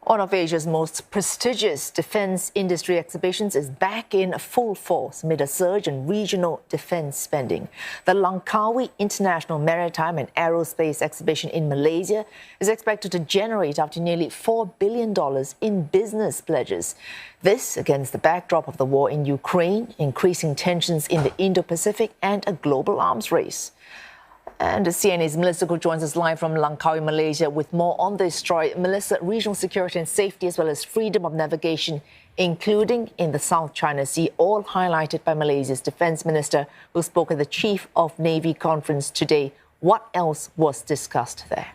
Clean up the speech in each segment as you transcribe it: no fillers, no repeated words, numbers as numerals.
One of Asia's most prestigious defense industry exhibitions is back in full force amid a surge in regional defense spending. The Langkawi International Maritime and Aerospace exhibition in Malaysia is expected to generate up to nearly $4 billion in business pledges. This against the backdrop of the war in Ukraine, increasing tensions in the Indo-Pacific and a global arms race. And CNA's Melissa Goh joins us live from Langkawi, Malaysia, with more on this story. Melissa, regional security and safety as well as freedom of navigation, including in the South China Sea, all highlighted by Malaysia's defense minister, who spoke at the Chief of Navy conference today. What else was discussed there?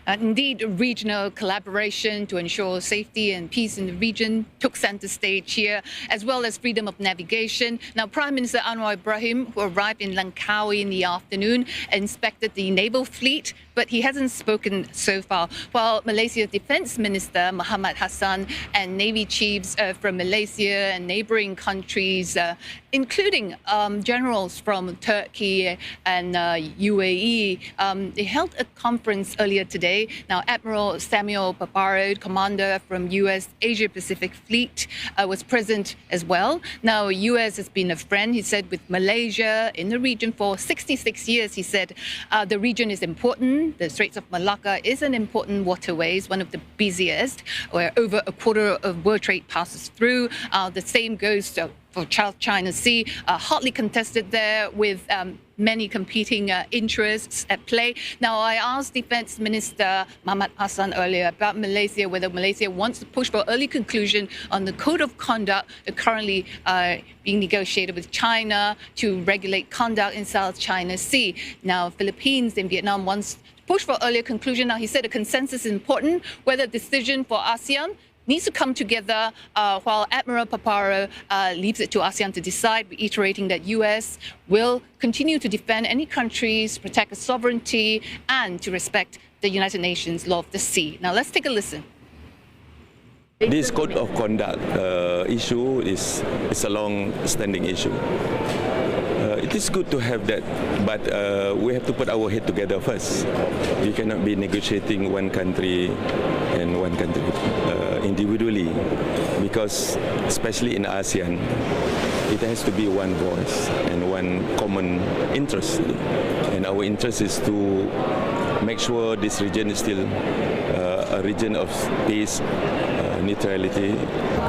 Indeed, regional collaboration to ensure safety and peace in the region took center stage here, as well as freedom of navigation. Now, Prime Minister Anwar Ibrahim, who arrived in Langkawi in the afternoon, inspected the naval fleet, but he hasn't spoken so far. While Malaysia's Defence Minister Muhammad Hassan and Navy chiefs from Malaysia and neighbouring countries, including generals from Turkey and UAE, they held a conference earlier today. Now, Admiral Samuel Paparo, commander from U.S. Asia-Pacific Fleet, was present as well. Now, U.S. has been a friend, he said, with Malaysia in the region for 66 years. He said the region is important. The Straits of Malacca is an important waterway, one of the busiest, where over a quarter of world trade passes through. The same goes for South China Sea, hotly contested there with many competing interests at play. Now, I asked Defence Minister Muhammad Hassan earlier about Malaysia, whether Malaysia wants to push for early conclusion on the code of conduct currently being negotiated with China to regulate conduct in South China Sea. Now, Philippines and Vietnam wants to push for earlier conclusion. Now, he said a consensus is important, whether decision for ASEAN needs to come together, while Admiral Paparo leaves it to ASEAN to decide, reiterating that U.S. will continue to defend any countries, protect its sovereignty, and to respect the United Nations law of the sea. Now, let's take a listen. This code of conduct issue is a long-standing issue. It is good to have that, but we have to put our head together first. We cannot be negotiating one country and one country individually, because especially in ASEAN, it has to be one voice and one common interest. And our interest is to make sure this region is still a region of peace, neutrality.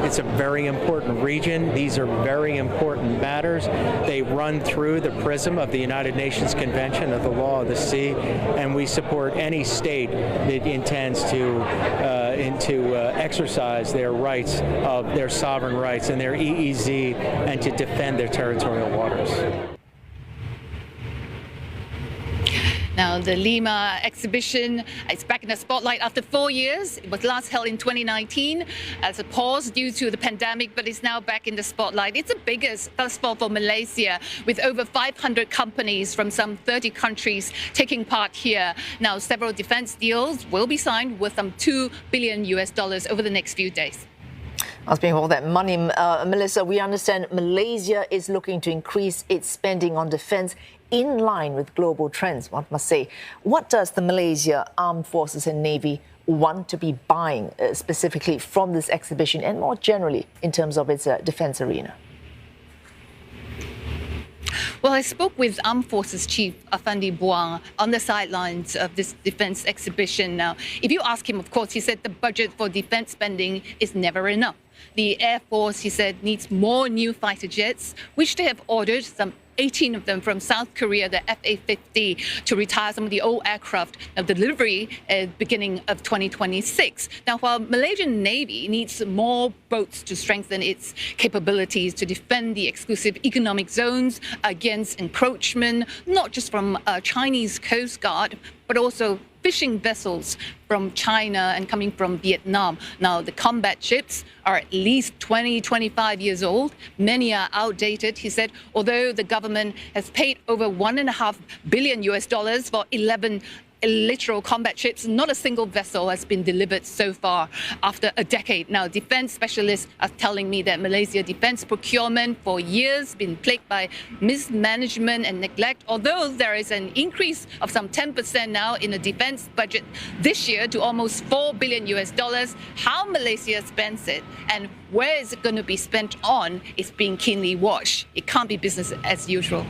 It's a very important region. These are very important matters. They run through the prism of the United Nations Convention of the Law of the Sea, and we support any state that intends to exercise their rights, of their sovereign rights and their EEZ, and to defend their territorial waters. Now, the Lima exhibition is back in the spotlight after 4 years. It was last held in 2019 as a pause due to the pandemic, but it's now back in the spotlight. It's the biggest festival for Malaysia, with over 500 companies from some 30 countries taking part here. Now, several defense deals will be signed worth some $2 billion over the next few days. Speaking of all that money, Melissa, we understand Malaysia is looking to increase its spending on defense in line with global trends, one must say. What does the Malaysia Armed Forces and Navy want to be buying specifically from this exhibition and more generally in terms of its defense arena? Well, I spoke with Armed Forces Chief Afandi Buang on the sidelines of this defense exhibition. Now, if you ask him, of course, he said the budget for defense spending is never enough. The Air Force, he said, needs more new fighter jets, which they have ordered, some 18 of them from South Korea, the FA-50, to retire some of the old aircraft. Now, delivery at beginning of 2026. Now, while Malaysian Navy needs more boats to strengthen its capabilities to defend the exclusive economic zones against encroachment, not just from Chinese Coast Guard, but also fishing vessels from China and coming from Vietnam. Now, the combat ships are at least 20, 25 years old. Many are outdated, he said, although the government has paid over $1.5 billion for 11 literal combat ships. Not a single vessel has been delivered so far after a decade. Now, defense specialists are telling me that Malaysia defense procurement for years been plagued by mismanagement and neglect. Although there is an increase of some 10% now in the defense budget this year to almost $4 billion US, how Malaysia spends it and where is it going to be spent on is being keenly watched. It can't be business as usual.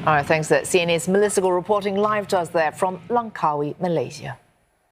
All right, thanks. CNA's Melissa Goh reporting live to us there from Langkawi, Malaysia.